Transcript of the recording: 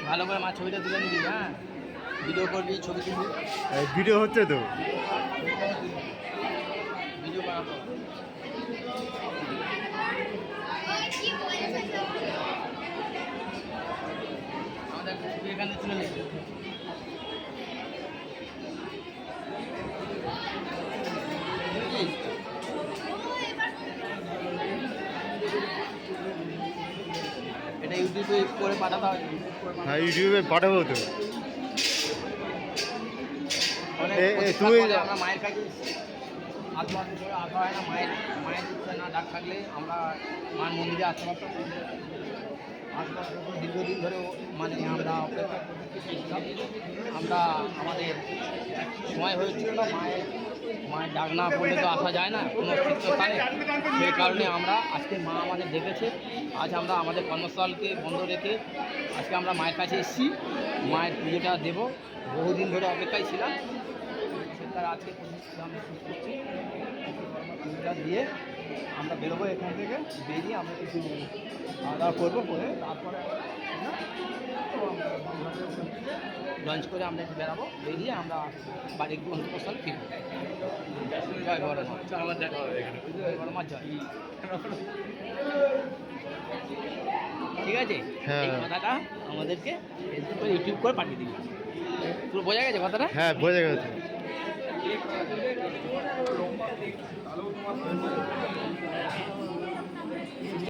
ভালো করে মা ছবিটা তুলে নিবি। হ্যাঁ, ভিডিও করবি, ছবি তুলবি। ভিডিও হচ্ছে তো, ভিডিও বানাবো। আমাদের ছবি এখানে তুলে নেবে। এটা ইউটিউবে করে পাঠাতে হবে। হ্যাঁ ইউটিউবে পাঠাবো তো। তুমি আমরা মায়ের কাছে আধ মাস ধরে আসা হয় না, মায়ের ইচ্ছা না ডাক থাকলে আমরা মায়ের মন্দিরে আসতে পারতাম। দীর্ঘদিন ধরে মানে আমরা অপেক্ষা করতেছিলাম। আমরা আমাদের সময় হয়েছিল না, মায়ের ডাক না পড়লে তো আসা যায় না কোনো তীর্থস্থানে। সেই কারণে আমরা আজকে মা আমাদের ডেকেছে। আজ আমরা আমাদের কর্মস্থলকে বন্ধ রেখে আজকে আমরা মায়ের কাছে এসেছি, মায়ের পুজোটা দেবো। বহুদিন ধরে অপেক্ষায় ছিলাম, সেটার আজকে আমরা শুরু করছি। পুজোটা দিয়ে আমরা বেরোবো এখান থেকে। বেরিয়ে আমরা কিছু খাওয়া দাওয়া করবো, করে তারপরে লঞ্চ করে আমরা একটু বেরাবো। বেরিয়ে আমরা বাড়ির গন্তব্যস্থলে ফিরবো। জয় বড় মা। আমার দেখা হবে এখানে। জয় বড় মা, জয়। ঠিক আছে, এই কথাটা আমাদেরকে ফেসবুক করে ইউটিউব করে পাঠিয়ে দিবি। পুরো বোঝা গেছে কথাটা? হ্যাঁ বোঝা গেছে।